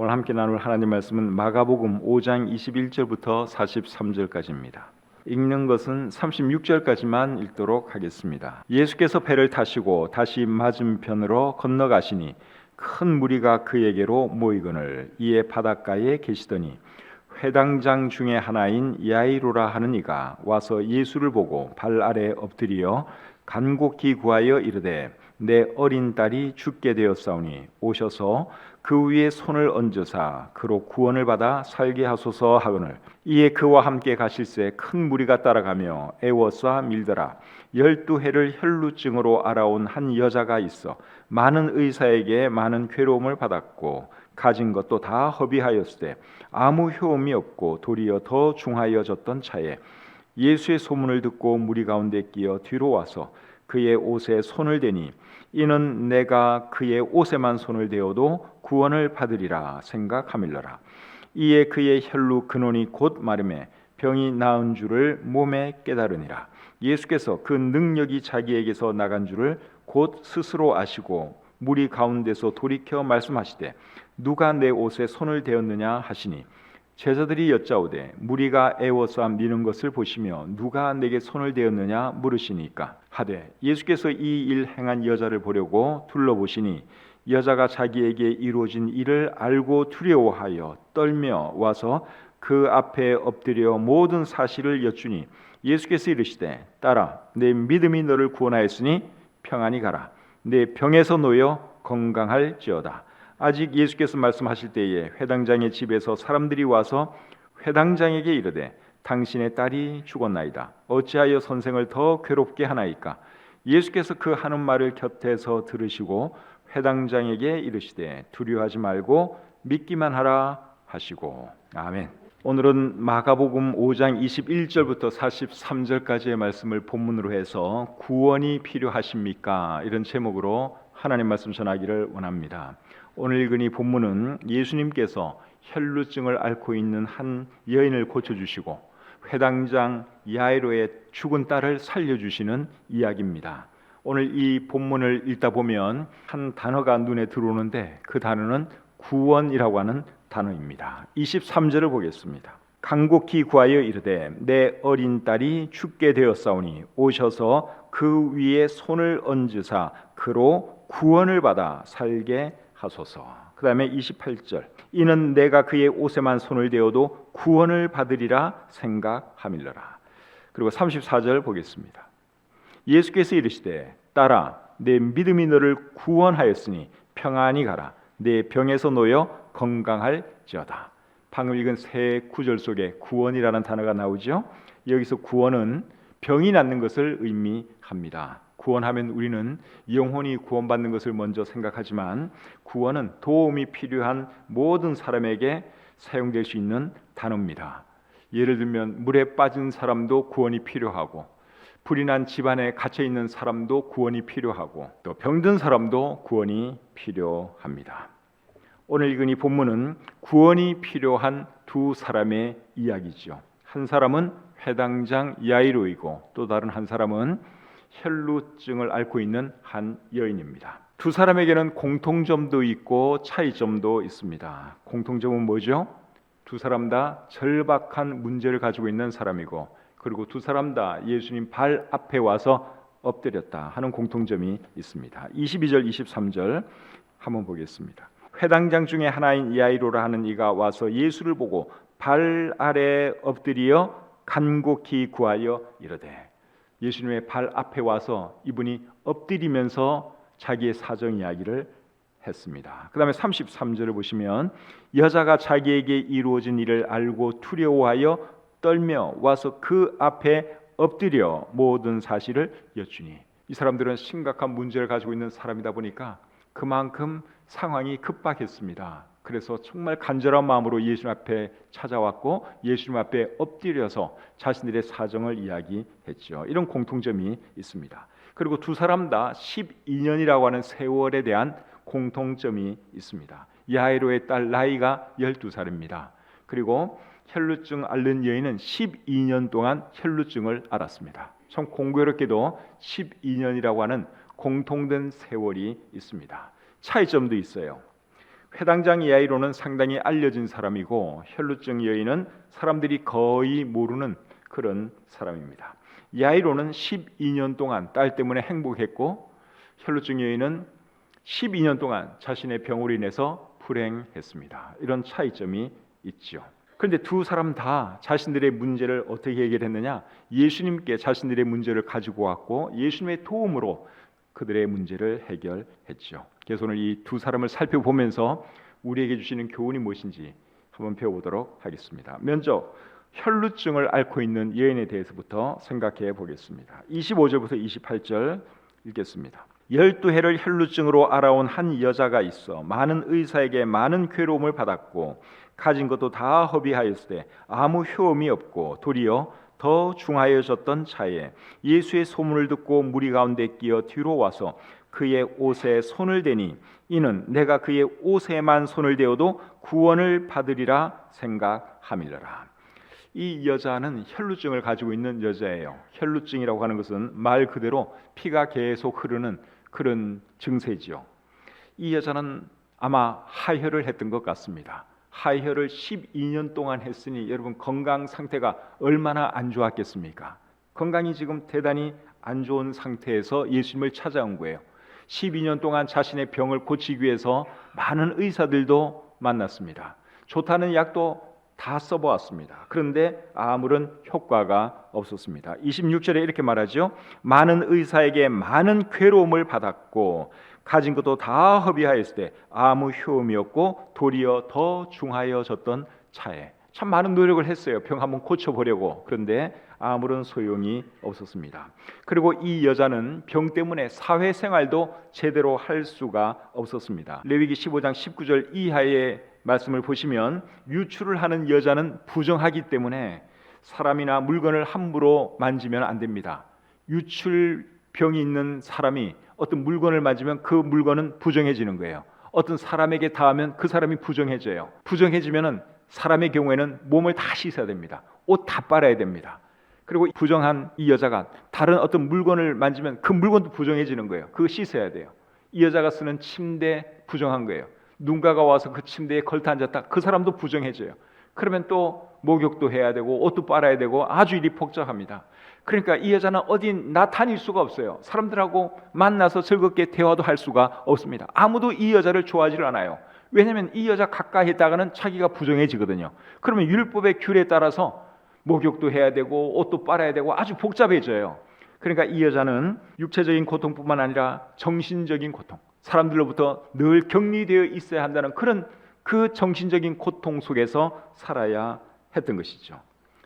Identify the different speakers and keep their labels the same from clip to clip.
Speaker 1: 오늘 함께 나눌 하나님 말씀은 마가복음 5장 21절부터 43절까지입니다. 읽는 것은 36절까지만 읽도록 하겠습니다. 예수께서 배를 타시고 다시 맞은편으로 건너가시니 큰 무리가 그에게로 모이거늘 이에 바닷가에 계시더니 회당장 중에 하나인 야이로라 하는 이가 와서 예수를 보고 발 아래 엎드려 간곡히 구하여 이르되 내 어린 딸이 죽게 되었사오니 오셔서 그 위에 손을 얹으사 그로 구원을 받아 살게 하소서 하거늘 이에 그와 함께 가실새 큰 무리가 따라가며 애워싸 밀더라. 12해를 혈루증으로 알아온 한 여자가 있어 많은 의사에게 많은 괴로움을 받았고 가진 것도 다 허비하였으되 아무 효험이 없고 도리어 더 중하여졌던 차에 예수의 소문을 듣고 무리 가운데 끼어 뒤로 와서 그의 옷에 손을 대니 이는 내가 그의 옷에만 손을 대어도 구원을 받으리라 생각하밀러라. 이에 그의 혈루 근원이 곧 마름에 병이 나은 줄을 몸에 깨달으니라. 예수께서 그 능력이 자기에게서 나간 줄을 곧 스스로 아시고 무리 가운데서 돌이켜 말씀하시되 누가 내 옷에 손을 대었느냐 하시니 제자들이 여짜오되 무리가 애워싸 미는 것을 보시며 누가 내게 손을 대었느냐 물으시니까 하되 예수께서 이 일 행한 여자를 보려고 둘러보시니 여자가 자기에게 이루어진 일을 알고 두려워하여 떨며 와서 그 앞에 엎드려 모든 사실을 여쭈니 예수께서 이르시되 딸아 내 믿음이 너를 구원하였으니 평안히 가라. 내 병에서 놓여 건강할지어다. 아직 예수께서 말씀하실 때에 회당장의 집에서 사람들이 와서 회당장에게 이르되 당신의 딸이 죽었나이다. 어찌하여 선생을 더 괴롭게 하나이까? 예수께서 그 하는 말을 곁에서 들으시고 회당장에게 이르시되 두려워하지 말고 믿기만 하라 하시고. 아멘. 오늘은 마가복음 5장 21절부터 43절까지의 말씀을 본문으로 해서 구원이 필요하십니까? 이런 제목으로 하나님 말씀 전하기를 원합니다. 오늘 읽은 이 본문은 예수님께서 혈루증을 앓고 있는 한 여인을 고쳐주시고 회당장 야이로의 죽은 딸을 살려주시는 이야기입니다. 오늘 이 본문을 읽다 보면 한 단어가 눈에 들어오는데 그 단어는 구원이라고 하는 단어입니다. 23절을 보겠습니다. 간곡히 구하여 이르되 내 어린 딸이 죽게 되었사오니 오셔서 그 위에 손을 얹으사 그로 구원을 받아 살게 하소서. 그 다음에 28절 이는 내가 그의 옷에만 손을 대어도 구원을 받으리라 생각하밀러라. 그리고 34절 보겠습니다. 예수께서 이르시되 딸아 내 믿음이 너를 구원하였으니 평안히 가라. 내 병에서 놓여 건강할지어다. 방금 읽은 세 구절 속에 구원이라는 단어가 나오죠. 여기서 구원은 병이 낫는 것을 의미합니다. 구원하면 우리는 영혼이 구원받는 것을 먼저 생각하지만 구원은 도움이 필요한 모든 사람에게 사용될 수 있는 단어입니다. 예를 들면 물에 빠진 사람도 구원이 필요하고 불이 난 집안에 갇혀 있는 사람도 구원이 필요하고 또 병든 사람도 구원이 필요합니다. 오늘 읽은 이 본문은 구원이 필요한 두 사람의 이야기죠. 한 사람은 회당장 야이로이고 또 다른 한 사람은 혈루증을 앓고 있는 한 여인입니다. 두 사람에게는 공통점도 있고 차이점도 있습니다. 공통점은 뭐죠? 두 사람 다 절박한 문제를 가지고 있는 사람이고 그리고 두 사람 다 예수님 발 앞에 와서 엎드렸다 하는 공통점이 있습니다. 22절 23절 한번 보겠습니다. 회당장 중에 하나인 야이로라 하는 이가 와서 예수를 보고 발 아래 엎드려 간곡히 구하여 이르되 예수님의 발 앞에 와서 이분이 엎드리면서 자기의 사정 이야기를 했습니다. 그 다음에 33절을 보시면 여자가 자기에게 이루어진 일을 알고 두려워하여 떨며 와서 그 앞에 엎드려 모든 사실을 여쭈니 이 사람들은 심각한 문제를 가지고 있는 사람이다 보니까 그만큼 상황이 급박했습니다. 그래서 정말 간절한 마음으로 예수님 앞에 찾아왔고 예수님 앞에 엎드려서 자신들의 사정을 이야기했죠. 이런 공통점이 있습니다. 그리고 두 사람 다 12년이라고 하는 세월에 대한 공통점이 있습니다. 야이로의 딸 나이가 12살입니다. 그리고 혈루증 앓는 여인은 12년 동안 혈루증을 앓았습니다. 참 공교롭게도 12년이라고 하는 공통된 세월이 있습니다. 차이점도 있어요. 회당장 야이로는 상당히 알려진 사람이고 혈루증 여인은 사람들이 거의 모르는 그런 사람입니다. 야이로는 12년 동안 딸 때문에 행복했고 혈루증 여인은 12년 동안 자신의 병으로 인해서 불행했습니다. 이런 차이점이 있죠. 그런데 두 사람 다 자신들의 문제를 어떻게 해결했느냐? 예수님께 자신들의 문제를 가지고 왔고 예수님의 도움으로 그들의 문제를 해결했죠. 그래서 오늘 이 두 사람을 살펴보면서 우리에게 주시는 교훈이 무엇인지 한번 배워보도록 하겠습니다. 먼저 혈루증을 앓고 있는 여인에 대해서부터 생각해 보겠습니다. 25절부터 28절 읽겠습니다. 12해를 혈루증으로 앓아온 한 여자가 있어 많은 의사에게 많은 괴로움을 받았고 가진 것도 다 허비하였을 때 아무 효험이 없고 도리어 더 중하여졌던 차에 예수의 소문을 듣고 무리 가운데 끼어 뒤로 와서 그의 옷에 손을 대니 이는 내가 그의 옷에만 손을 대어도 구원을 받으리라 생각함이더라. 이 여자는 혈루증을 가지고 있는 여자예요. 혈루증이라고 하는 것은 말 그대로 피가 계속 흐르는 그런 증세지요. 이 여자는 아마 하혈을 했던 것 같습니다. 하혈을 12년 동안 했으니 여러분 건강 상태가 얼마나 안 좋았겠습니까? 건강이 지금 대단히 안 좋은 상태에서 예수님을 찾아온 거예요. 12년 동안 자신의 병을 고치기 위해서 많은 의사들도 만났습니다. 좋다는 약도 다 써보았습니다. 그런데 아무런 효과가 없었습니다. 26절에 이렇게 말하죠. 많은 의사에게 많은 괴로움을 받았고 가진 것도 다 허비하였을 때 아무 효험이 없고 도리어 더 중하여졌던 차에 참 많은 노력을 했어요. 병 한번 고쳐보려고. 그런데 아무런 소용이 없었습니다. 그리고 이 여자는 병 때문에 사회생활도 제대로 할 수가 없었습니다. 레위기 15장 19절 이하의 말씀을 보시면 유출을 하는 여자는 부정하기 때문에 사람이나 물건을 함부로 만지면 안 됩니다. 유출병이 있는 사람이 어떤 물건을 만지면 그 물건은 부정해지는 거예요. 어떤 사람에게 닿으면 그 사람이 부정해져요. 부정해지면은 사람의 경우에는 몸을 다 씻어야 됩니다. 옷 다 빨아야 됩니다. 그리고 부정한 이 여자가 다른 어떤 물건을 만지면 그 물건도 부정해지는 거예요. 그거 씻어야 돼요. 이 여자가 쓰는 침대 부정한 거예요. 누군가가 와서 그 침대에 걸터 앉았다. 그 사람도 부정해져요. 그러면 또 목욕도 해야 되고 옷도 빨아야 되고 아주 일이 복잡합니다. 그러니까 이 여자는 어디 나타낼 수가 없어요. 사람들하고 만나서 즐겁게 대화도 할 수가 없습니다. 아무도 이 여자를 좋아하지 않아요. 왜냐하면 이 여자 가까이 있다가는 자기가 부정해지거든요. 그러면 율법의 규례에 따라서 목욕도 해야 되고 옷도 빨아야 되고 아주 복잡해져요. 그러니까 이 여자는 육체적인 고통뿐만 아니라 정신적인 고통, 사람들로부터 늘 격리되어 있어야 한다는 그런 그 정신적인 고통 속에서 살아야 했던 것이죠.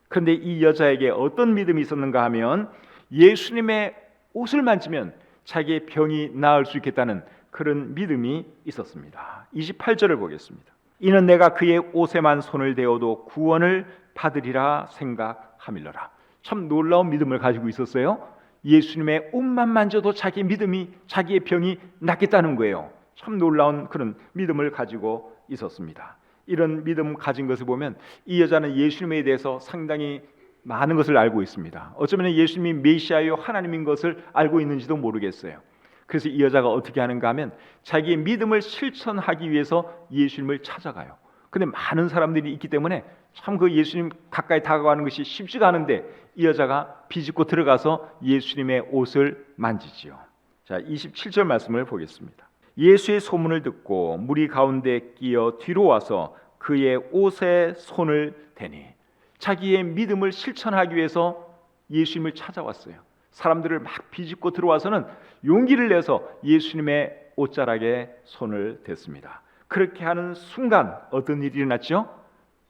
Speaker 1: 그런데 이 여자에게 어떤 믿음이 있었는가 하면 예수님의 옷을 만지면 자기의 병이 나을 수 있겠다는 그런 믿음이 있었습니다. 28절을 보겠습니다. 이는 내가 그의 옷에만 손을 대어도 구원을 받으리라 생각함이러라. 참 놀라운 믿음을 가지고 있었어요. 예수님의 옷만 만져도 자기의 믿음이, 자기의 병이 낫겠다는 거예요. 참 놀라운 그런 믿음을 가지고 있었습니다. 이런 믿음 가진 것을 보면 이 여자는 예수님에 대해서 상당히 많은 것을 알고 있습니다. 어쩌면 예수님이 메시아요 하나님인 것을 알고 있는지도 모르겠어요. 그래서 이 여자가 어떻게 하는가 하면 자기의 믿음을 실천하기 위해서 예수님을 찾아가요. 근데 많은 사람들이 있기 때문에 참 그 예수님 가까이 다가가는 것이 쉽지가 않은데 이 여자가 비집고 들어가서 예수님의 옷을 만지지요. 자, 27절 말씀을 보겠습니다. 예수의 소문을 듣고 무리 가운데 끼어 뒤로 와서 그의 옷에 손을 대니 자기의 믿음을 실천하기 위해서 예수님을 찾아왔어요. 사람들을 막 비집고 들어와서는 용기를 내서 예수님의 옷자락에 손을 댔습니다. 그렇게 하는 순간 어떤 일이 일어났죠?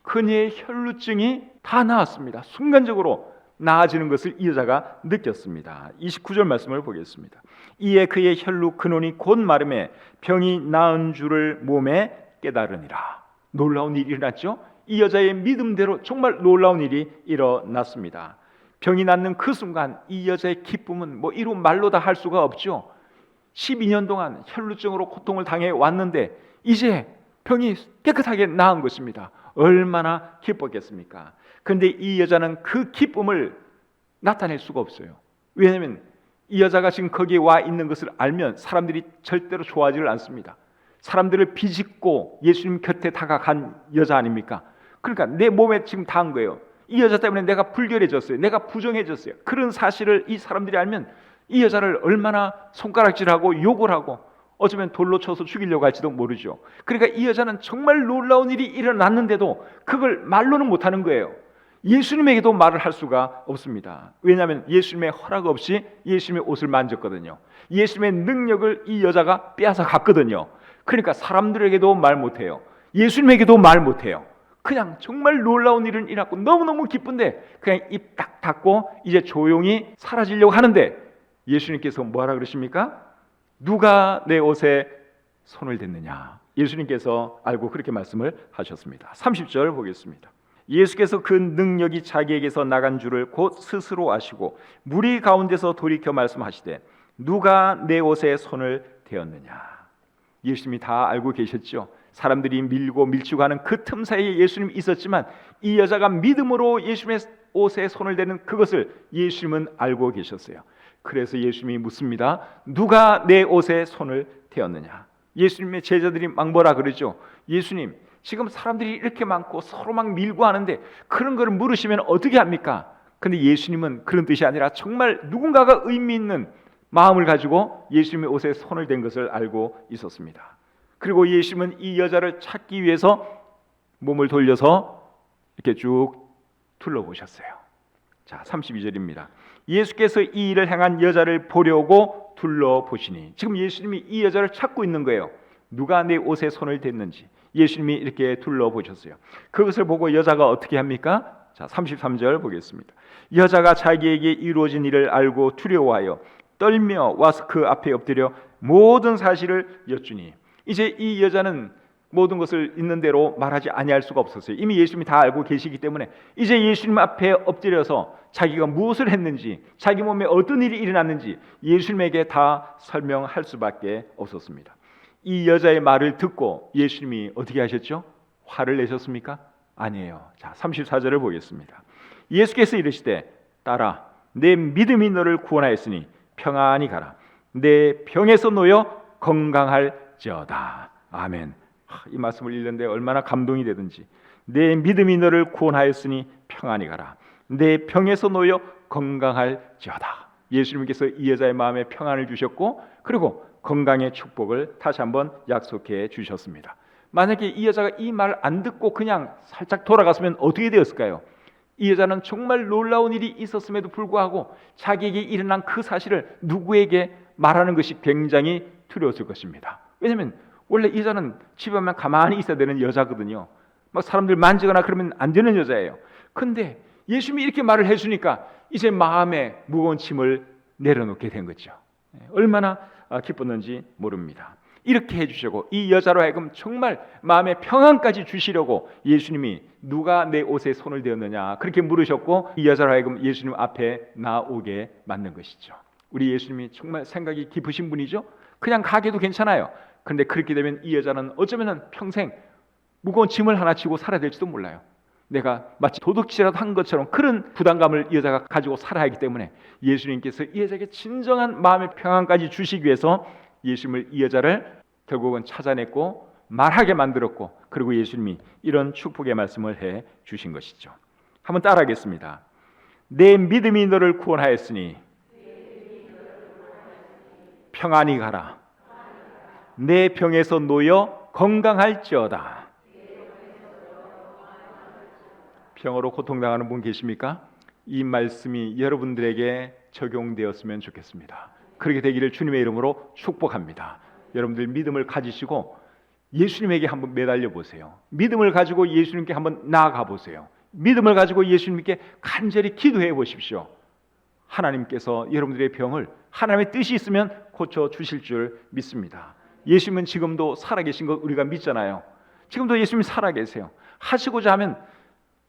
Speaker 1: 그녀의 혈루증이 다 나았습니다. 순간적으로 나아지는 것을 이 여자가 느꼈습니다. 29절 말씀을 보겠습니다. 이에 그의 혈루 근원이 곧 마름에 병이 나은 줄을 몸에 깨달으니라. 놀라운 일이 일어났죠? 이 여자의 믿음대로 정말 놀라운 일이 일어났습니다. 병이 낫는 그 순간 이 여자의 기쁨은 뭐 이루 말로 다 할 수가 없죠. 12년 동안 혈루증으로 고통을 당해 왔는데 이제 병이 깨끗하게 나은 것입니다. 얼마나 기뻤겠습니까? 그런데 이 여자는 그 기쁨을 나타낼 수가 없어요. 왜냐하면 이 여자가 지금 거기에 와 있는 것을 알면 사람들이 절대로 좋아하지를 않습니다. 사람들을 비집고 예수님 곁에 다가간 여자 아닙니까? 그러니까 내 몸에 지금 닿은 거예요. 이 여자 때문에 내가 불결해졌어요. 내가 부정해졌어요. 그런 사실을 이 사람들이 알면 이 여자를 얼마나 손가락질하고 욕을 하고 어쩌면 돌로 쳐서 죽이려고 할지도 모르죠. 그러니까 이 여자는 정말 놀라운 일이 일어났는데도 그걸 말로는 못하는 거예요. 예수님에게도 말을 할 수가 없습니다. 왜냐하면 예수님의 허락 없이 예수님의 옷을 만졌거든요. 예수님의 능력을 이 여자가 빼앗아 갔거든요. 그러니까 사람들에게도 말 못해요. 예수님에게도 말 못해요. 그냥 정말 놀라운 일은 일어났고 너무너무 기쁜데 그냥 입 딱 닫고 이제 조용히 사라지려고 하는데 예수님께서 뭐라 그러십니까? 누가 내 옷에 손을 댔느냐? 예수님께서 알고 그렇게 말씀을 하셨습니다. 30절 보겠습니다. 예수께서 그 능력이 자기에게서 나간 줄을 곧 스스로 아시고 무리 가운데서 돌이켜 말씀하시되 누가 내 옷에 손을 대었느냐? 예수님이 다 알고 계셨죠. 사람들이 밀고 밀치고 하는 그 틈 사이에 예수님이 있었지만 이 여자가 믿음으로 예수님의 옷에 손을 대는 그것을 예수님은 알고 계셨어요. 그래서 예수님이 묻습니다. 누가 내 옷에 손을 대었느냐? 예수님의 제자들이 막 뭐라 그러죠? 예수님, 지금 사람들이 이렇게 많고 서로 막 밀고 하는데 그런 거를 물으시면 어떻게 합니까? 근데 예수님은 그런 뜻이 아니라 정말 누군가가 의미 있는 마음을 가지고 예수님의 옷에 손을 댄 것을 알고 있었습니다. 그리고 예수님은 이 여자를 찾기 위해서 몸을 돌려서 이렇게 쭉 둘러보셨어요. 자, 32절입니다. 예수께서 이 일을 행한 여자를 보려고 둘러보시니, 지금 예수님이 이 여자를 찾고 있는 거예요. 누가 내 옷에 손을 댔는지 예수님이 이렇게 둘러보셨어요. 그것을 보고 여자가 어떻게 합니까? 자, 33절 보겠습니다. 여자가 자기에게 이루어진 일을 알고 두려워하여 떨며 와서 그 앞에 엎드려 모든 사실을 여쭈니, 이제 이 여자는 모든 것을 있는 대로 말하지 아니할 수가 없었어요. 이미 예수님이 다 알고 계시기 때문에 이제 예수님 앞에 엎드려서 자기가 무엇을 했는지, 자기 몸에 어떤 일이 일어났는지 예수님에게 다 설명할 수밖에 없었습니다. 이 여자의 말을 듣고 예수님이 어떻게 하셨죠? 화를 내셨습니까? 아니에요. 자, 34절을 보겠습니다. 예수께서 이르시되 딸아, 내 믿음이 너를 구원하였으니 평안히 가라. 내 병에서 놓여 건강할지어다. 아멘. 이 말씀을 읽는데 얼마나 감동이 되든지. 내 믿음이 너를 구원하였으니 평안히 가라. 내 병에서 놓여 건강할지어다. 예수님께서 이 여자의 마음에 평안을 주셨고 그리고 건강의 축복을 다시 한번 약속해 주셨습니다. 만약에 이 여자가 이 말 안 듣고 그냥 살짝 돌아갔으면 어떻게 되었을까요? 이 여자는 정말 놀라운 일이 있었음에도 불구하고 자기에게 일어난 그 사실을 누구에게 말하는 것이 굉장히 두려웠을 것입니다. 왜냐하면 원래 이 여자는 집에만 가만히 있어야 되는 여자거든요. 막 사람들 만지거나 그러면 안 되는 여자예요. 근데 예수님이 이렇게 말을 해주니까 이제 마음에 무거운 짐을 내려놓게 된 거죠. 얼마나 기뻤는지 모릅니다. 이렇게 해주시고 이 여자로 하여금 정말 마음의 평안까지 주시려고 예수님이 누가 내 옷에 손을 대었느냐 그렇게 물으셨고 이 여자로 하여금 예수님 앞에 나오게 만든 것이죠. 우리 예수님이 정말 생각이 깊으신 분이죠. 그냥 가게도 괜찮아요. 그런데 그렇게 되면 이 여자는 어쩌면 평생 무거운 짐을 하나 지고 살아야 될지도 몰라요. 내가 마치 도둑질이라도 한 것처럼 그런 부담감을 이 여자가 가지고 살아야 하기 때문에 예수님께서 이 여자에게 진정한 마음의 평안까지 주시기 위해서 예수님을 이 여자를 결국은 찾아냈고 말하게 만들었고 그리고 예수님이 이런 축복의 말씀을 해 주신 것이죠. 한번 따라하겠습니다. 내 믿음이 너를 구원하였으니 평안히 가라. 내 병에서 놓여 건강할지어다. 병으로 고통당하는 분 계십니까? 이 말씀이 여러분들에게 적용되었으면 좋겠습니다. 그렇게 되기를 주님의 이름으로 축복합니다. 여러분들 믿음을 가지시고 예수님에게 한번 매달려 보세요. 믿음을 가지고 예수님께 한번 나아가 보세요. 믿음을 가지고 예수님께 간절히 기도해 보십시오. 하나님께서 여러분들의 병을 하나님의 뜻이 있으면 고쳐 주실 줄 믿습니다. 예수님은 지금도 살아계신 것 우리가 믿잖아요. 지금도 예수님이 살아계세요. 하시고자 하면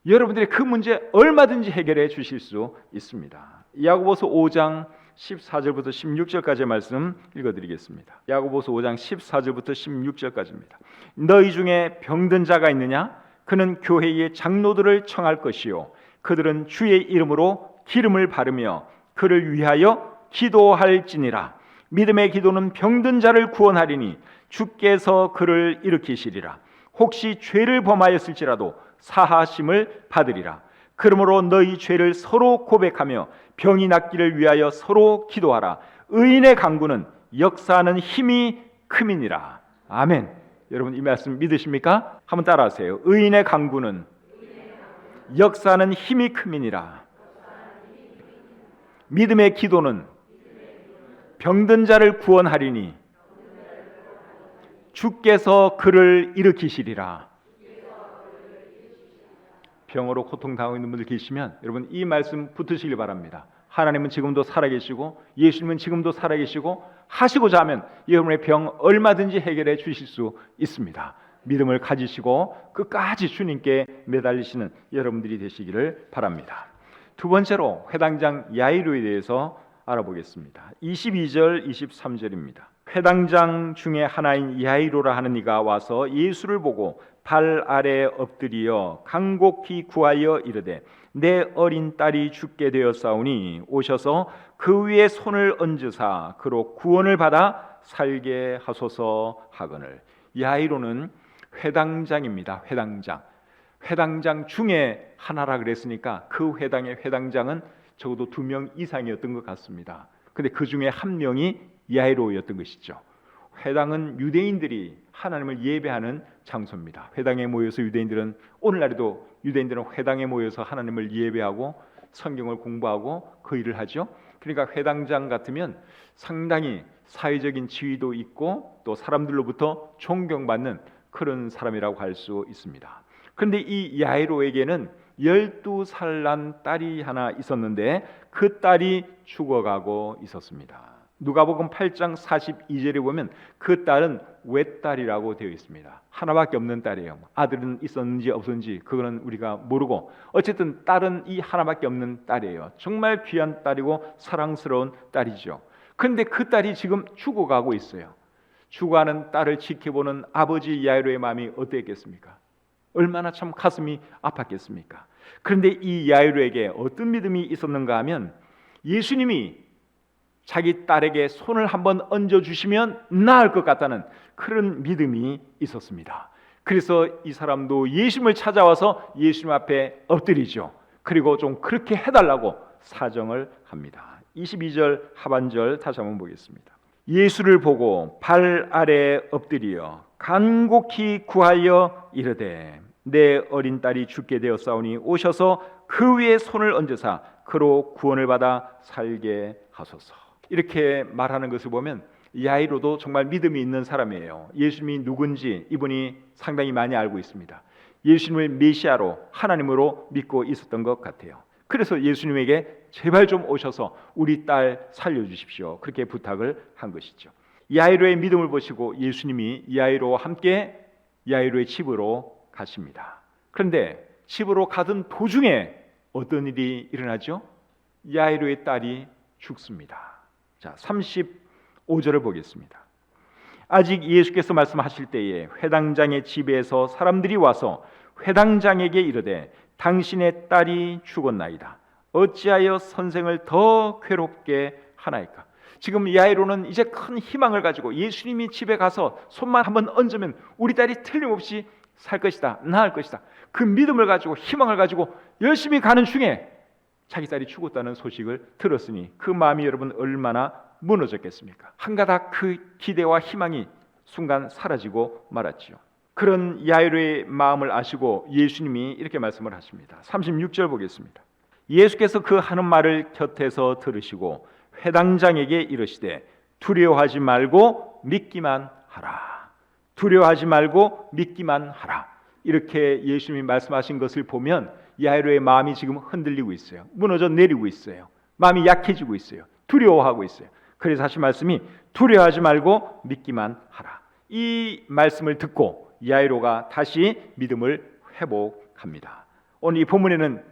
Speaker 1: 여러분들의 그 문제 얼마든지 해결해 주실 수 있습니다. 야고보서 5장 14절부터 16절까지의 말씀 읽어드리겠습니다. 야고보서 5장 14절부터 16절까지입니다. 너희 중에 병든 자가 있느냐? 그는 교회의 장로들을 청할 것이요 그들은 주의 이름으로 기름을 바르며 그를 위하여 기도할지니라. 믿음의 기도는 병든 자를 구원하리니 주께서 그를 일으키시리라. 혹시 죄를 범하였을지라도 사하심을 받으리라. 그러므로 너희 죄를 서로 고백하며 병이 낫기를 위하여 서로 기도하라. 의인의 강구는 역사하는 힘이 큼이니라. 아멘. 여러분 이 말씀 믿으십니까? 한번 따라하세요. 의인의 강구는 역사하는 힘이 큼이니라. 믿음의 기도는 병든 자를 구원하리니 주께서 그를 일으키시리라. 병으로 고통당하고 있는 분들 계시면 여러분 이 말씀 붙으시길 바랍니다. 하나님은 지금도 살아계시고 예수님은 지금도 살아계시고 하시고자 하면 여러분의 병 얼마든지 해결해 주실 수 있습니다. 믿음을 가지시고 끝까지 주님께 매달리시는 여러분들이 되시기를 바랍니다. 두 번째로 회당장 야이로에 대해서 알아보겠습니다. 22절 23절입니다. 회당장 중에 하나인 야이로라 하는 이가 와서 예수를 보고 발 아래 엎드리어 간곡히 구하여 이르되 내 어린 딸이 죽게 되었사오니 오셔서 그 위에 손을 얹으사 그로 구원을 받아 살게 하소서 하거늘. 야이로는 회당장입니다. 회당장 중에 하나라 그랬으니까 그 회당의 회당장은 적어도 2명 이상이었던 것 같습니다. 근데 그 중에 한 명이 야이로였던 것이죠. 회당은 유대인들이 하나님을 예배하는 장소입니다. 회당에 모여서 유대인들은 오늘날에도 유대인들은 회당에 모여서 하나님을 예배하고 성경을 공부하고 그 일을 하죠. 그러니까 회당장 같으면 상당히 사회적인 지위도 있고 또 사람들로부터 존경받는 그런 사람이라고 할 수 있습니다. 그런데 이 야이로에게는 12살 난 딸이 하나 있었는데 그 딸이 죽어가고 있었습니다. 누가복음 8장 42절에 보면 그 딸은 외딸이라고 되어 있습니다. 하나밖에 없는 딸이에요. 아들은 있었는지 없었는지 그거는 우리가 모르고 어쨌든 딸은 이 하나밖에 없는 딸이에요. 정말 귀한 딸이고 사랑스러운 딸이죠. 그런데 그 딸이 지금 죽어가고 있어요. 죽어가는 딸을 지켜보는 아버지 야이로의 마음이 어땠겠습니까? 얼마나 참 가슴이 아팠겠습니까? 그런데 이 야이로에게 어떤 믿음이 있었는가 하면 예수님이 자기 딸에게 손을 한번 얹어주시면 나을 것 같다는 그런 믿음이 있었습니다. 그래서 이 사람도 예수님을 찾아와서 예수님 앞에 엎드리죠. 그리고 좀 그렇게 해달라고 사정을 합니다. 22절 하반절 다시 한번 보겠습니다. 예수를 보고 발 아래 엎드려 간곡히 구하여 이르되 내 어린 딸이 죽게 되었사오니 오셔서 그 위에 손을 얹으사 그로 구원을 받아 살게 하소서. 이렇게 말하는 것을 보면 야이로도 정말 믿음이 있는 사람이에요. 예수님이 누군지 이분이 상당히 많이 알고 있습니다. 예수님을 메시아로 하나님으로 믿고 있었던 것 같아요. 그래서 예수님에게 제발 좀 오셔서 우리 딸 살려주십시오. 그렇게 부탁을 한 것이죠. 야이로의 믿음을 보시고 예수님이 야이로와 함께 야이로의 집으로 가십니다. 그런데 집으로 가던 도중에 어떤 일이 일어나죠? 야이로의 딸이 죽습니다. 자, 35절을 보겠습니다. 아직 예수께서 말씀하실 때에 회당장의 집에서 사람들이 와서 회당장에게 이르되 당신의 딸이 죽었나이다. 어찌하여 선생을 더 괴롭게 하나이까? 지금 야이로는 이제 큰 희망을 가지고 예수님이 집에 가서 손만 한번 얹으면 우리 딸이 틀림없이 살 것이다, 나을 것이다. 그 믿음을 가지고 희망을 가지고 열심히 가는 중에 자기 딸이 죽었다는 소식을 들었으니 그 마음이 여러분 얼마나 무너졌겠습니까? 한가닥 그 기대와 희망이 순간 사라지고 말았지요. 그런 야이로의 마음을 아시고 예수님이 이렇게 말씀을 하십니다. 36절 보겠습니다. 예수께서 그 하는 말을 곁에서 들으시고 회당장에게 이르시되 두려워하지 말고 믿기만 하라. 두려워하지 말고 믿기만 하라. 이렇게 예수님이 말씀하신 것을 보면 야이로의 마음이 지금 흔들리고 있어요. 무너져 내리고 있어요. 마음이 약해지고 있어요. 두려워하고 있어요. 그래서 하신 말씀이 두려워하지 말고 믿기만 하라. 이 말씀을 듣고 야이로가 다시 믿음을 회복합니다. 오늘 이 본문에는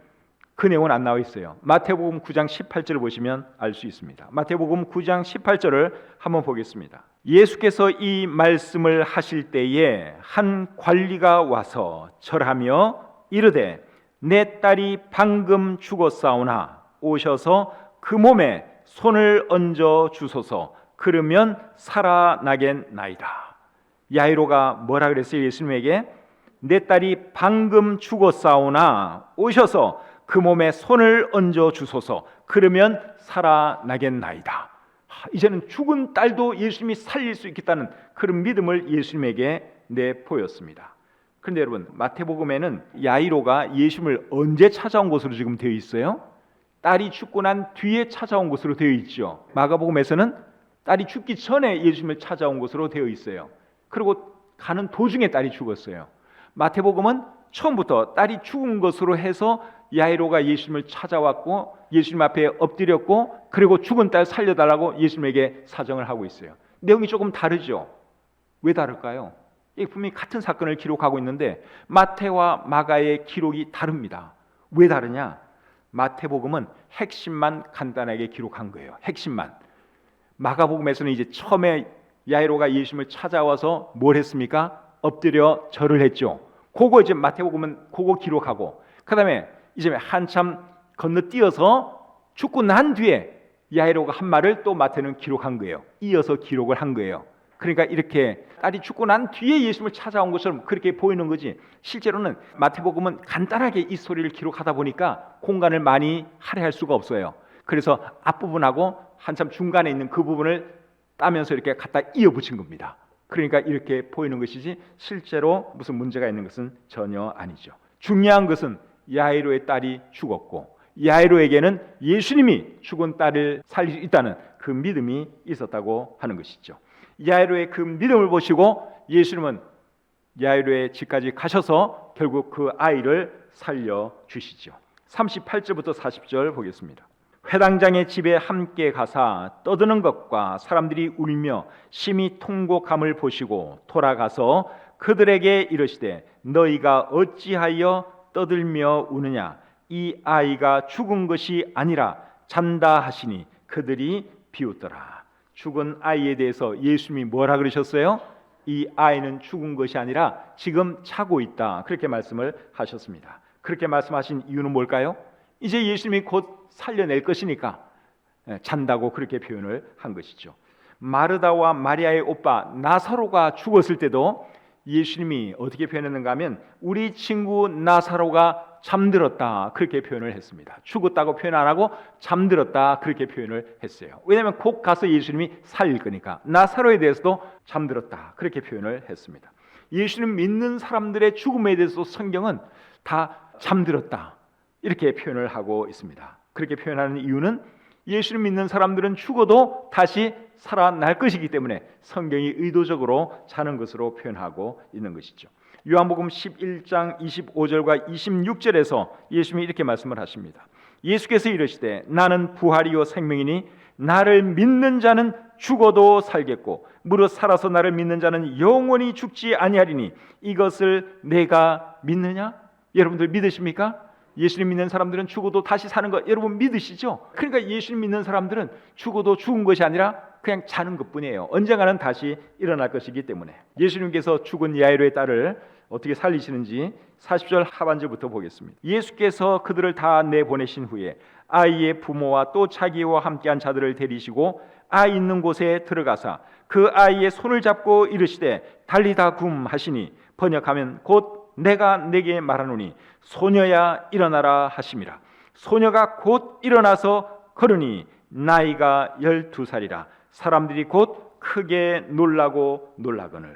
Speaker 1: 그 내용은 안 나와 있어요. 마태복음 9장 18절을 보시면 알 수 있습니다. 마태복음 9장 18절을 한번 보겠습니다. 예수께서 이 말씀을 하실 때에 한 관리가 와서 절하며 이르되 내 딸이 방금 죽었사오나 오셔서 그 몸에 손을 얹어 주소서. 그러면 살아나겠나이다. 야이로가 뭐라 그랬어요? 예수님에게 내 딸이 방금 죽었사오나 오셔서 그 몸에 손을 얹어 주소서. 그러면 살아나겠나이다. 이제는 죽은 딸도 예수님이 살릴 수 있겠다는 그런 믿음을 예수님에게 내보였습니다. 그런데 여러분, 마태복음에는 야이로가 예수님을 언제 찾아온 것으로 지금 되어 있어요? 딸이 죽고 난 뒤에 찾아온 것으로 되어 있죠. 마가복음에서는 딸이 죽기 전에 예수님을 찾아온 것으로 되어 있어요. 그리고 가는 도중에 딸이 죽었어요. 마태복음은 처음부터 딸이 죽은 것으로 해서 야이로가 예수님을 찾아왔고 예수님 앞에 엎드렸고 그리고 죽은 딸 살려달라고 예수님에게 사정을 하고 있어요. 내용이 조금 다르죠. 왜 다를까요? 이게 분명히 같은 사건을 기록하고 있는데 마태와 마가의 기록이 다릅니다. 왜 다르냐? 마태복음은 핵심만 간단하게 기록한 거예요. 핵심만. 마가복음에서는 이제 처음에 야이로가 예수님을 찾아와서 뭘 했습니까? 엎드려 절을 했죠. 그거 이제 마태복음은 그거 기록하고, 그 다음에 이제 한참 건너뛰어서 죽고 난 뒤에 야이로가 한 말을 또 마태는 기록한 거예요. 이어서 기록을 한 거예요. 그러니까 이렇게 딸이 죽고 난 뒤에 예수님을 찾아온 것처럼 그렇게 보이는 거지, 실제로는 마태복음은 간단하게 이 소리를 기록하다 보니까 공간을 많이 할애할 수가 없어요. 그래서 앞부분하고 한참 중간에 있는 그 부분을 따면서 이렇게 갖다 이어붙인 겁니다. 그러니까 이렇게 보이는 것이지 실제로 무슨 문제가 있는 것은 전혀 아니죠. 중요한 것은 야이로의 딸이 죽었고 야이로에게는 예수님이 죽은 딸을 살릴 수 있다는 그 믿음이 있었다고 하는 것이죠. 야이로의 그 믿음을 보시고 예수님은 야이로의 집까지 가셔서 결국 그 아이를 살려주시죠. 38절부터 40절 보겠습니다. 회당장의 집에 함께 가사 떠드는 것과 사람들이 울며 심히 통곡함을 보시고 돌아가서 그들에게 이르시되 너희가 어찌하여 떠들며 우느냐? 이 아이가 죽은 것이 아니라 잔다 하시니 그들이 비웃더라. 죽은 아이에 대해서 예수님이 뭐라 그러셨어요? 이 아이는 죽은 것이 아니라 지금 자고 있다, 그렇게 말씀을 하셨습니다. 그렇게 말씀하신 이유는 뭘까요? 이제 예수님이 곧 살려낼 것이니까 잔다고 그렇게 표현을 한 것이죠. 마르다와 마리아의 오빠 나사로가 죽었을 때도 예수님이 어떻게 표현했는가 하면 우리 친구 나사로가 잠들었다, 그렇게 표현을 했습니다. 죽었다고 표현 안 하고 잠들었다, 그렇게 표현을 했어요. 왜냐하면 곧 가서 예수님이 살릴 거니까. 나사로에 대해서도 잠들었다, 그렇게 표현을 했습니다. 예수님 믿는 사람들의 죽음에 대해서 성경은 다 잠들었다, 이렇게 표현을 하고 있습니다. 그렇게 표현하는 이유는 예수님 믿는 사람들은 죽어도 다시 살아날 것이기 때문에 성경이 의도적으로 자는 것으로 표현하고 있는 것이죠. 요한복음 11장 25절과 26절에서 예수님이 이렇게 말씀을 하십니다. 예수께서 이르시되 나는 부활이요 생명이니 나를 믿는 자는 죽어도 살겠고 무릇 살아서 나를 믿는 자는 영원히 죽지 아니하리니 이것을 내가 믿느냐? 여러분들 믿으십니까? 예수님 믿는 사람들은 죽어도 다시 사는 것 여러분 믿으시죠? 그러니까 예수님 믿는 사람들은 죽어도 죽은 것이 아니라 그냥 자는 것뿐이에요. 언젠가는 다시 일어날 것이기 때문에. 예수님께서 죽은 야이로의 딸을 어떻게 살리시는지 40절 하반절부터 보겠습니다. 예수께서 그들을 다 내보내신 후에 아이의 부모와 또 자기와 함께한 자들을 데리시고 아이 있는 곳에 들어가사 그 아이의 손을 잡고 이르시되 달리다 굼 하시니 번역하면 곧 내가 내게 말하노니 소녀야 일어나라 하심이라. 소녀가 곧 일어나서 걸으니 나이가 12살이라. 사람들이 곧 크게 놀라고 놀라거늘.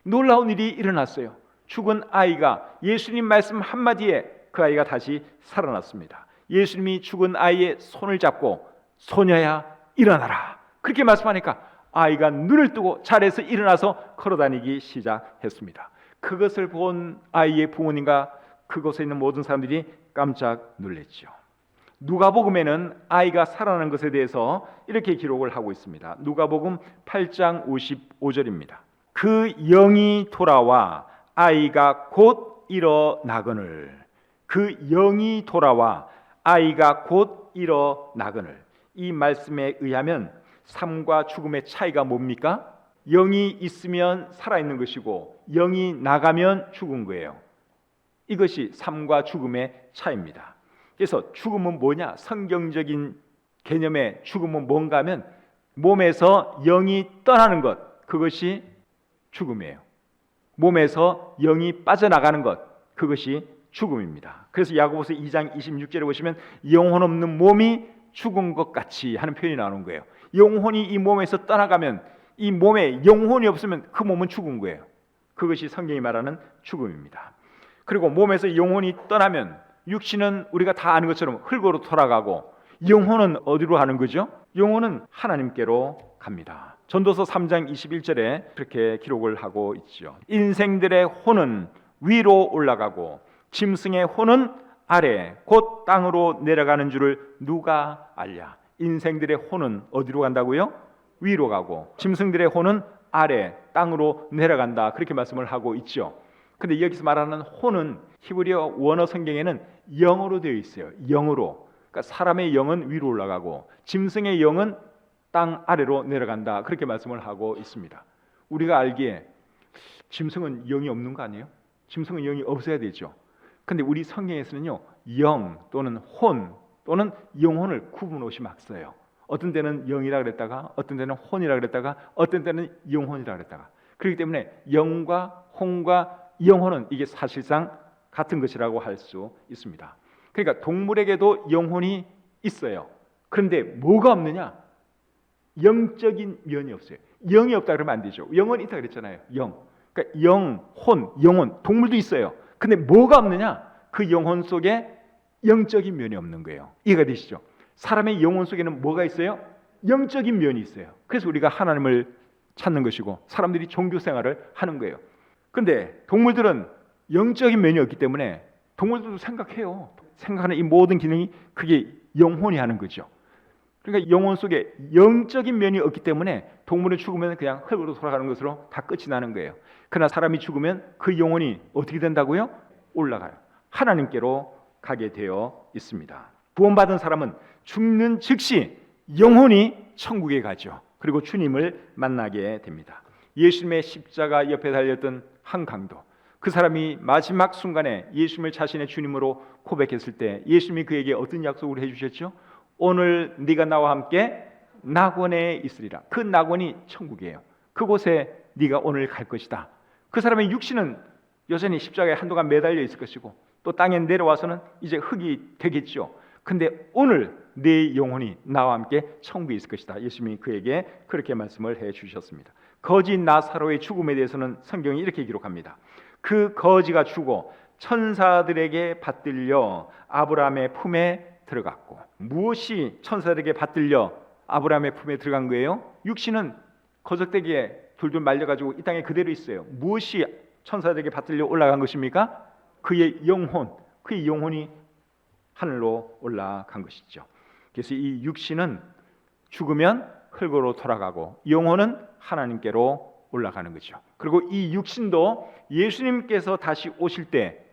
Speaker 1: 놀라운 일이 일어났어요. 죽은 아이가 예수님 말씀 한마디에 그 아이가 다시 살아났습니다. 예수님이 죽은 아이의 손을 잡고 소녀야 일어나라, 그렇게 말씀하니까 아이가 눈을 뜨고 자리에서 일어나서 걸어다니기 시작했습니다. 그것을 본 아이의 부모님과 그곳에 있는 모든 사람들이 깜짝 놀랐죠. 누가복음에는 아이가 살아난 것에 대해서 이렇게 기록을 하고 있습니다. 누가복음 8장 55절입니다. 그 영이 돌아와 아이가 곧 일어나거늘. 그 영이 돌아와 아이가 곧 일어나거늘. 이 말씀에 의하면 삶과 죽음의 차이가 뭡니까? 영이 있으면 살아있는 것이고 영이 나가면 죽은 거예요. 이것이 삶과 죽음의 차이입니다. 그래서 죽음은 뭐냐? 성경적인 개념의 죽음은 뭔가 하면 몸에서 영이 떠나는 것, 그것이 죽음이에요. 몸에서 영이 빠져나가는 것, 그것이 죽음입니다. 그래서 야고보서 2장 26절에 보시면 영혼 없는 몸이 죽은 것 같이 하는 표현이 나오는 거예요. 영혼이 이 몸에서 떠나가면, 이 몸에 영혼이 없으면 그 몸은 죽은 거예요. 그것이 성경이 말하는 죽음입니다. 그리고 몸에서 영혼이 떠나면 육신은 우리가 다 아는 것처럼 흙으로 돌아가고, 영혼은 어디로 가는 거죠? 영혼은 하나님께로 갑니다. 전도서 3장 21절에 그렇게 기록을 하고 있죠. 인생들의 혼은 위로 올라가고 짐승의 혼은 아래 곧 땅으로 내려가는 줄을 누가 알랴. 인생들의 혼은 어디로 간다고요? 위로 가고 짐승들의 혼은 아래 땅으로 내려간다, 그렇게 말씀을 하고 있죠. 근데 여기서 말하는 혼은 히브리어 원어 성경에는 영으로 되어 있어요. 영으로. 그러니까 사람의 영은 위로 올라가고 짐승의 영은 땅 아래로 내려간다, 그렇게 말씀을 하고 있습니다. 우리가 알기에 짐승은 영이 없는 거 아니에요? 짐승은 영이 없어야 되죠. 근데 우리 성경에서는요, 영 또는 혼 또는 영혼을 구분 없이 막 써요. 어떤 때는 영이라 그랬다가, 어떤 때는 혼이라 그랬다가, 어떤 때는 영혼이라 그랬다가. 그렇기 때문에 영과 혼과 영혼은 이게 사실상 같은 것이라고 할 수 있습니다. 그러니까 동물에게도 영혼이 있어요. 그런데 뭐가 없느냐? 영적인 면이 없어요. 영이 없다 그러면 안 되죠. 영은 있다 그랬잖아요. 영. 그러니까 영, 혼, 영혼, 동물도 있어요. 근데 뭐가 없느냐? 그 영혼 속에 영적인 면이 없는 거예요. 이해가 되시죠? 사람의 영혼 속에는 뭐가 있어요? 영적인 면이 있어요. 그래서 우리가 하나님을 찾는 것이고 사람들이 종교 생활을 하는 거예요. 근데 동물들은 영적인 면이 없기 때문에 동물들도 생각해요. 생각하는 이 모든 기능이 그게 영혼이 하는 거죠. 그러니까 영혼 속에 영적인 면이 없기 때문에 동물은 죽으면 그냥 흙으로 돌아가는 것으로 다 끝이 나는 거예요. 그러나 사람이 죽으면 그 영혼이 어떻게 된다고요? 올라가요. 하나님께로 가게 되어 있습니다. 구원받은 사람은 죽는 즉시 영혼이 천국에 가죠. 그리고 주님을 만나게 됩니다. 예수님의 십자가 옆에 달렸던 한 강도, 그 사람이 마지막 순간에 예수님을 자신의 주님으로 고백했을 때 예수님이 그에게 어떤 약속을 해주셨죠? 오늘 네가 나와 함께 낙원에 있으리라. 그 낙원이 천국이에요. 그곳에 네가 오늘 갈 것이다. 그 사람의 육신은 여전히 십자가에 한동안 매달려 있을 것이고 또 땅에 내려와서는 이제 흙이 되겠죠. 근데 오늘 네 영혼이 나와 함께 천국에 있을 것이다. 예수님이 그에게 그렇게 말씀을 해주셨습니다. 거지 나사로의 죽음에 대해서는 성경이 이렇게 기록합니다. 그 거지가 죽어 천사들에게 받들려 아브라함의 품에 들어갔고. 무엇이 천사들에게 받들려 아브라함의 품에 들어간 거예요? 육신은 거적대기에 둘둘 말려가지고 이 땅에 그대로 있어요. 무엇이 천사들에게 받들려 올라간 것입니까? 그의 영혼, 그의 영혼이 하늘로 올라간 것이죠. 그래서 이 육신은 죽으면 흙으로 돌아가고 영혼은 하나님께로 올라가는 거죠. 그리고 이 육신도 예수님께서 다시 오실 때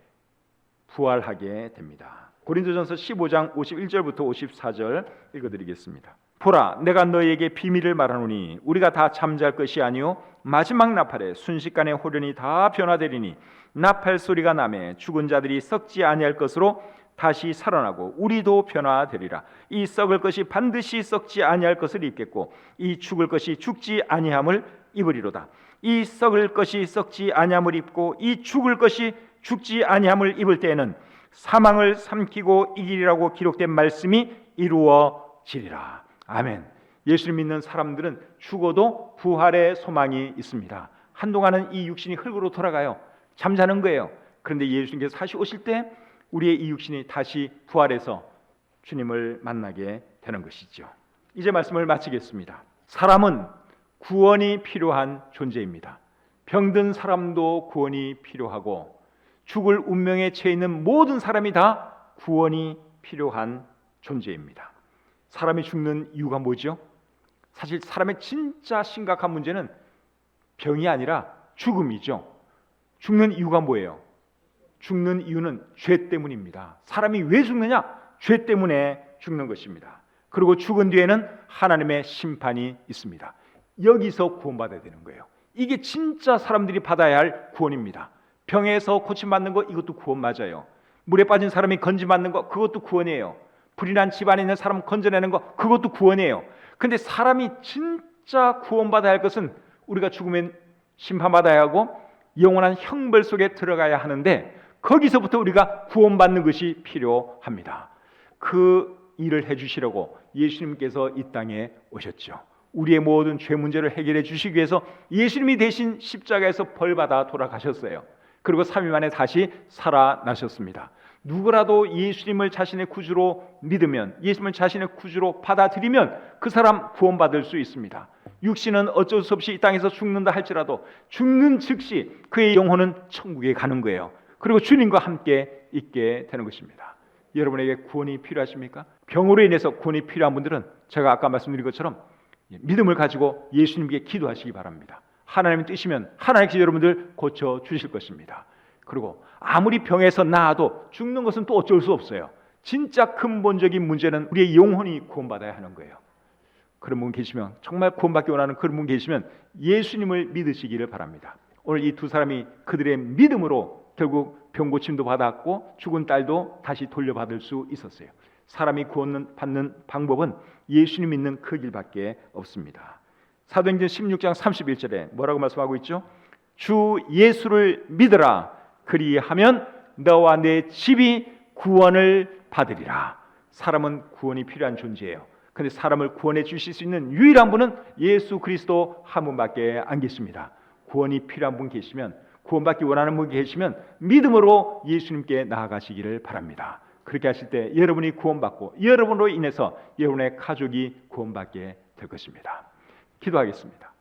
Speaker 1: 부활하게 됩니다. 고린도전서 15장 51절부터 54절 읽어드리겠습니다. 보라, 내가 너희에게 비밀을 말하노니 우리가 다 잠잘 것이 아니요 마지막 나팔에 순식간에 호련히 다 변화되리니 나팔 소리가 나매 죽은 자들이 썩지 아니할 것으로 다시 살아나고 우리도 변화되리라. 이 썩을 것이 반드시 썩지 아니할 것을 입겠고 이 죽을 것이 죽지 아니함을 입으리로다. 이 썩을 것이 썩지 아니함을 입고 이 죽을 것이 죽지 아니함을 입을 때에는 사망을 삼키고 이기리라고 기록된 말씀이 이루어지리라. 아멘. 예수를 믿는 사람들은 죽어도 부활의 소망이 있습니다. 한동안은 이 육신이 흙으로 돌아가요. 잠자는 거예요. 그런데 예수님께서 다시 오실 때 우리의 이 육신이 다시 부활해서 주님을 만나게 되는 것이죠. 이제 말씀을 마치겠습니다. 사람은 구원이 필요한 존재입니다. 병든 사람도 구원이 필요하고 죽을 운명에 처해 있는 모든 사람이 다 구원이 필요한 존재입니다. 사람이 죽는 이유가 뭐죠? 사실 사람의 진짜 심각한 문제는 병이 아니라 죽음이죠. 죽는 이유가 뭐예요? 죽는 이유는 죄 때문입니다. 사람이 왜 죽느냐? 죄 때문에 죽는 것입니다. 그리고 죽은 뒤에는 하나님의 심판이 있습니다. 여기서 구원받아야 되는 거예요. 이게 진짜 사람들이 받아야 할 구원입니다. 병에서 고침받는 거, 이것도 구원 맞아요. 물에 빠진 사람이 건짐받는 거, 그것도 구원이에요. 불이 난 집안에 있는 사람 건져내는 거, 그것도 구원이에요. 근데 사람이 진짜 구원받아야 할 것은 우리가 죽으면 심판받아야 하고 영원한 형벌 속에 들어가야 하는데 거기서부터 우리가 구원받는 것이 필요합니다. 그 일을 해주시려고 예수님께서 이 땅에 오셨죠. 우리의 모든 죄 문제를 해결해 주시기 위해서 예수님이 대신 십자가에서 벌받아 돌아가셨어요. 그리고 3일 만에 다시 살아나셨습니다. 누구라도 예수님을 자신의 구주로 믿으면, 예수님을 자신의 구주로 받아들이면 그 사람 구원받을 수 있습니다. 육신은 어쩔 수 없이 이 땅에서 죽는다 할지라도 죽는 즉시 그의 영혼은 천국에 가는 거예요. 그리고 주님과 함께 있게 되는 것입니다. 여러분에게 구원이 필요하십니까? 병으로 인해서 구원이 필요한 분들은 제가 아까 말씀드린 것처럼 믿음을 가지고 예수님께 기도하시기 바랍니다. 하나님의 뜻이면 하나님께서 여러분들 고쳐 주실 것입니다. 그리고 아무리 병에서 나아도 죽는 것은 또 어쩔 수 없어요. 진짜 근본적인 문제는 우리의 영혼이 구원받아야 하는 거예요. 그런 분 계시면, 정말 구원받기 원하는 그런 분 계시면 예수님을 믿으시기를 바랍니다. 오늘 이 두 사람이 그들의 믿음으로 결국 병고침도 받았고 죽은 딸도 다시 돌려받을 수 있었어요. 사람이 구원받는 방법은 예수님 믿는 그 길밖에 없습니다. 사도행전 16장 31절에 뭐라고 말씀하고 있죠? 주 예수를 믿으라. 그리하면 너와 내 집이 구원을 받으리라. 사람은 구원이 필요한 존재예요. 그런데 사람을 구원해 주실 수 있는 유일한 분은 예수 그리스도 한 분밖에 안 계십니다. 구원이 필요한 분 계시면, 구원받기 원하는 분 계시면 믿음으로 예수님께 나아가시기를 바랍니다. 그렇게 하실 때 여러분이 구원받고 여러분으로 인해서 여러분의 가족이 구원받게 될 것입니다. 기도하겠습니다.